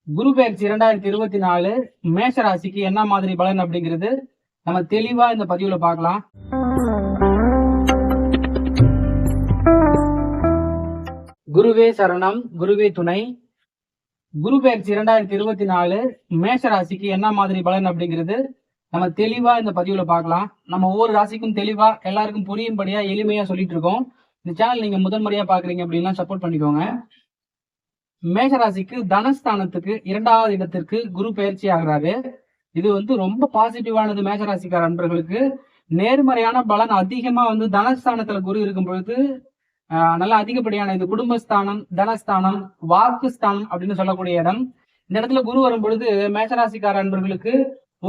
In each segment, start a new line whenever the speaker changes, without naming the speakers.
குரு பெயர்ச்சி 2024 மேஷ ராசிக்கு என்ன மாதிரி பலன் அப்படிங்கிறது நம்ம தெளிவா இந்த பதிவுல பார்க்கலாம். குருவே சரணம், குருவே துணை. குரு பெயர்ச்சி 2024 மேஷ ராசிக்கு என்ன மாதிரி பலன் அப்படிங்கிறது நம்ம தெளிவா இந்த பதிவுல பார்க்கலாம். நம்ம ஒவ்வொரு ராசிக்கும் தெளிவா எல்லாருக்கும் புரியும்படியா எளிமையா சொல்லிட்டு இருக்கோம். இந்த சேனல் நீங்க முதன்முறையா பாக்குறீங்க அப்படின்னா சப்போர்ட் பண்ணிக்கோங்க. மேஷராசிக்கு தனஸ்தானத்துக்கு 2வது இடத்திற்கு குரு பயிற்சி ஆகிறாரு. இது ரொம்ப பாசிட்டிவானது. மேஷராசிக்கார அன்பர்களுக்கு நேர்மறையான பலன் அதிகமா தனஸ்தானத்துல குரு இருக்கும் பொழுது நல்ல அதிகப்படியான இது குடும்பஸ்தானம், தனஸ்தானம், வாக்குஸ்தானம் அப்படின்னு சொல்லக்கூடிய இடம். இந்த இடத்துல குரு வரும் பொழுது மேஷராசிக்கார அன்பர்களுக்கு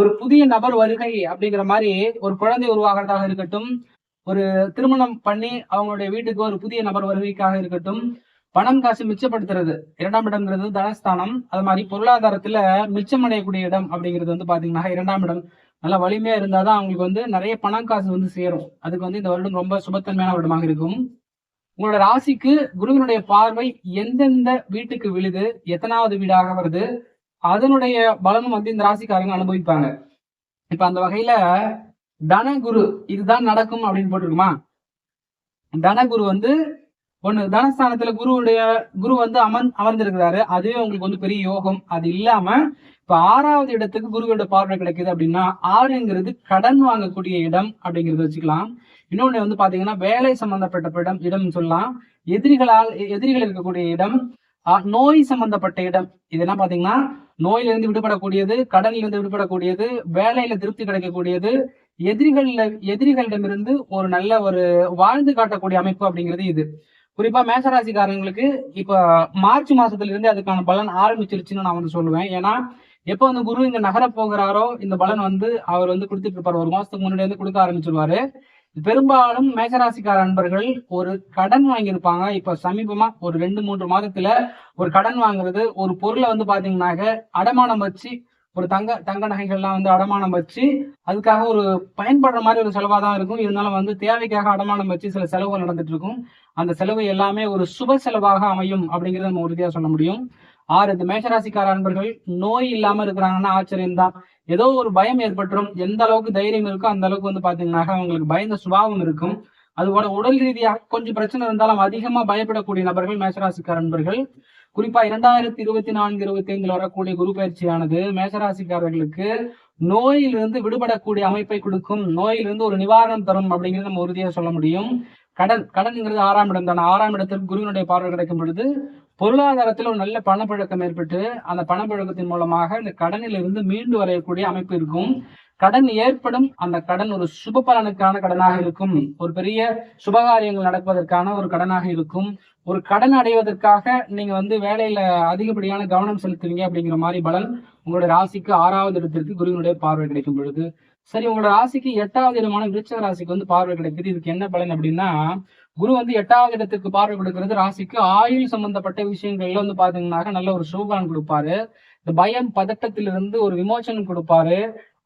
ஒரு புதிய நபர் வருகை அப்படிங்கிற மாதிரி, ஒரு குழந்தை உருவாகிறதாக இருக்கட்டும், ஒரு திருமணம் பண்ணி அவங்களுடைய வீட்டுக்கு ஒரு புதிய நபர் வருகைக்காக இருக்கட்டும், பணம் காசு மிச்சப்படுத்துறது 2ஆம் இடம்ங்கிறது தனஸ்தானம். அது மாதிரி பொருளாதாரத்துல மிச்சமடையக்கூடிய இடம் அப்படிங்கிறது பாத்தீங்கன்னா 2ஆம் இடம் நல்லா வலிமையா இருந்தாதான் அவங்களுக்கு நிறைய பணம் காசு சேரும். அதுக்கு இந்த வருடம் ரொம்ப சுபத்தன்மையான வருடமாக இருக்கும். உங்களோட ராசிக்கு குருவினுடைய பார்வை எந்தெந்த வீட்டுக்கு விழுது, எத்தனாவது வீடாக வருது, அதனுடைய பலனும் இந்த ராசிக்காரங்க அனுபவிப்பாங்க. இப்ப அந்த வகையில தனகுரு இதுதான் நடக்கும் அப்படின்னு போட்டிருக்குமா? தனகுரு ஒண்ணு தனஸ்தானத்துல குரு அமர்ந்திருக்கிறாரு. அதுவே உங்களுக்கு பெரிய யோகம். அது இல்லாம இப்ப 6வது இடத்துக்கு குருவோட பார்வை கிடைக்குது அப்படின்னா 6ங்கிறது கடன் வாங்கக்கூடிய இடம் அப்படிங்கறத வச்சுக்கலாம். இன்னொன்னு பாத்தீங்கன்னா வேலை சம்பந்தப்பட்ட இடம் சொல்லலாம். எதிரிகள் இருக்கக்கூடிய இடம், நோய் சம்பந்தப்பட்ட இடம். இதெல்லாம் பாத்தீங்கன்னா நோயிலிருந்து விடுபடக்கூடியது, கடனிலிருந்து விடுபடக்கூடியது, வேலையில திருப்தி கிடைக்கக்கூடியது, எதிரிகளிடமிருந்து ஒரு நல்ல ஒரு வாழ்ந்து காட்டக்கூடிய அமைப்பு அப்படிங்கிறது இது. குறிப்பா மேஷராசிக்காரங்களுக்கு இப்ப மார்ச் மாசத்துல இருந்து அதுக்கான பலன் ஆரம்பிச்சிருச்சுன்னு நான் சொல்லுவேன். ஏன்னா எப்ப குரு இங்க நகர போகிறாரோ இந்த பலன் அவர் கொடுத்துட்டு இருப்பாரு. ஒரு மாசத்துக்கு முன்னாடி கொடுக்க ஆரம்பிச்சிருவாரு. பெரும்பாலும் மேஷராசிக்கார நண்பர்கள் ஒரு கடன் வாங்கியிருப்பாங்க. இப்ப சமீபமா ஒரு 2-3 மாதத்துல ஒரு கடன் வாங்குறது, ஒரு பொருளை பாத்தீங்கன்னாக்க அடமானம் வச்சு, ஒரு தங்க நகைகள்லாம் அடமானம் வச்சு அதுக்காக ஒரு பயன்படுற மாதிரி ஒரு செலவா தான் இருக்கும். இருந்தாலும் தேவைக்காக அடமானம் வச்சு சில செலவுகள் நடந்துட்டு இருக்கும். அந்த செலவு எல்லாமே ஒரு சுப செலவாக அமையும் அப்படிங்கறத நம்ம உறுதியா சொல்ல முடியும். இந்த மேஷராசிக்கார அன்பர்கள் நோய் இல்லாம இருக்கிறாங்கன்னா ஆச்சரியம் தான். ஏதோ ஒரு பயம் ஏற்பட்டுரும். எந்த அளவுக்கு தைரியம் இருக்கோ அந்த அளவுக்கு பாத்தீங்கன்னா அவங்களுக்கு பயந்த சுபாவம் இருக்கும். அதுபோல உடல் ரீதியாக கொஞ்சம் பிரச்சனை இருந்தாலும் அதிகமா பயப்படக்கூடிய நபர்கள் மேஷராசிக்கார அன்பர்கள். குறிப்பா 2024-25 வரக்கூடிய குரு பயிற்சியானது மேஷராசிக்காரர்களுக்கு நோயிலிருந்து விடுபடக்கூடிய அமைப்பை கொடுக்கும். நோயிலிருந்து ஒரு நிவாரணம் தரும் அப்படிங்கிறது நம்ம உறுதியா சொல்ல முடியும். கடன்ங்கிறது 6ஆம் இடம் தானே. 6ஆம் இடத்திற்கு குருவினுடைய பார்வை கிடைக்கும் பொழுது பொருளாதாரத்தில் ஒரு நல்ல பணப்பழக்கம் ஏற்பட்டு அந்த பணப்பழக்கத்தின் மூலமாக இந்த கடனில் இருந்து மீண்டு வரையக்கூடிய அமைப்பு இருக்கும். கடன் ஏற்படும். அந்த கடன் ஒரு சுப பலனுக்கான கடனாக இருக்கும். ஒரு பெரிய சுபகாரியங்கள் நடப்பதற்கான ஒரு கடனாக இருக்கும். ஒரு கடன் அடைவதற்காக நீங்க வேலையில அதிகப்படியான கவனம் செலுத்துவீங்க அப்படிங்கிற மாதிரி பலன் உங்களுடைய ராசிக்கு 6வது இடத்திற்கு குருவினுடைய பார்வை கிடைக்கும் பொழுது. சரி, உங்களோட ராசிக்கு 8வது இடமான விருச்சிக ராசிக்கு பார்வை கிடைக்குது. இதுக்கு என்ன பலன் அப்படின்னா, குரு 8வது இடத்துக்கு பார்வை கொடுக்கிறது ராசிக்கு ஆயுள் சம்பந்தப்பட்ட விஷயங்கள்ல பாத்தீங்கன்னா நல்ல ஒரு சுபபலன் கொடுப்பாரு. இந்த பயம் பதட்டத்திலிருந்து ஒரு விமோசனம் கொடுப்பாரு.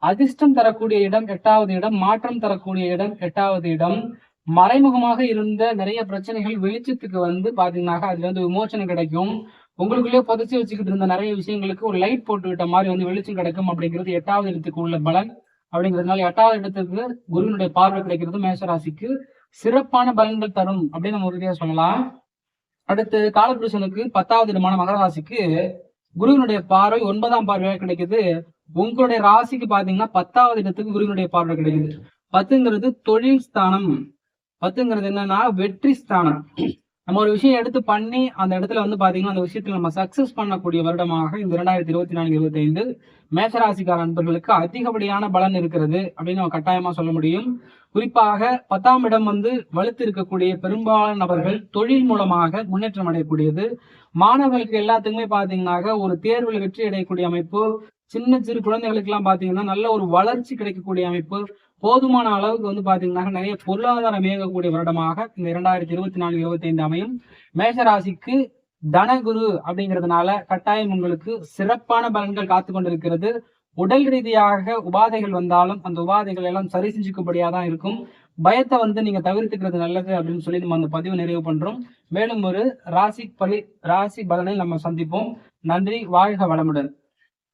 அதிர்ஷ்டம் தரக்கூடிய இடம் 8வது இடம், மாற்றம் தரக்கூடிய இடம் 8வது இடம். மறைமுகமாக இருந்த நிறைய பிரச்சனைகள் வெளிச்சத்துக்கு பாத்தீங்கன்னா அதுல விமோசனம் கிடைக்கும். உங்களுக்குள்ளே புதைச்சி வச்சுக்கிட்டு இருந்த நிறைய விஷயங்களுக்கு ஒரு லைட் போட்டு விட்ட மாதிரி வெளிச்சம் கிடைக்கும் அப்படிங்கிறது 8வது இடத்துக்கு உள்ள பலன். அப்படிங்கிறதுனால 8வது இடத்துக்கு குருவினுடைய பார்வை கிடைக்கிறது மேஷராசிக்கு சிறப்பான பலன்கள் தரும் அப்படின்னு நம்ம உறுதியா சொல்லலாம். அடுத்து காலபுருஷனுக்கு 10வது இடமான மகர ராசிக்கு குருவினுடைய பார்வை 9ஆம் பார்வையாக கிடைக்குது. உங்களுடைய ராசிக்கு பாத்தீங்கன்னா 10வது இடத்துக்கு குருவினுடைய பார்வை கிடைக்குது. 10ங்கிறது தொழில் ஸ்தானம். 10ங்கிறது என்னன்னா வெற்றி ஸ்தானம். நம்ம ஒரு விஷயம் எடுத்து பண்ணி அந்த இடத்துல பாத்தீங்கன்னா அந்த விஷயத்துல நம்ம சக்சஸ் பண்ணக்கூடிய வருடமாக இந்த 2024-25 மேஷராசிக்கார நண்பர்களுக்கு அதிகப்படியான பலன் இருக்கிறது அப்படின்னு நம்ம கட்டாயமா சொல்ல முடியும். குறிப்பாக 10ஆம் இடம் வலுத்து இருக்கக்கூடிய பெரும்பாலான நபர்கள் தொழில் மூலமாக முன்னேற்றம் அடையக்கூடியது. மாணவர்களுக்கு எல்லாத்துக்குமே பாத்தீங்கன்னா ஒரு தேர்வில் வெற்றி அடையக்கூடிய அமைப்பு. சிறு குழந்தைகளுக்கு எல்லாம் பாத்தீங்கன்னா நல்ல ஒரு வளர்ச்சி கிடைக்கக்கூடிய அமைப்பு. போதுமான அளவுக்கு பாத்தீங்கன்னா நிறைய பொருளாதாரம் இயங்கக்கூடிய வருடமாக இந்த 2024-25 அமையும். மேஷராசிக்கு தனகுரு அப்படிங்கிறதுனால கட்டாயம் உங்களுக்கு சிறப்பான பலன்கள் காத்து கொண்டிருக்கிறது. உடல் ரீதியாக உபாதைகள் வந்தாலும் அந்த உபாதைகள் எல்லாம் சரி செஞ்சுக்கும்படியா தான் இருக்கும். பயத்தை வந்து நீங்க தவிர்த்துக்கிறது நல்லது அப்படின்னு சொல்லி நம்ம அந்த பதிவு நிறைவு பண்றோம். மேலும் ஒரு ராசி பலனை நம்ம சந்திப்போம். நன்றி. வாழ்க வளமுடன்.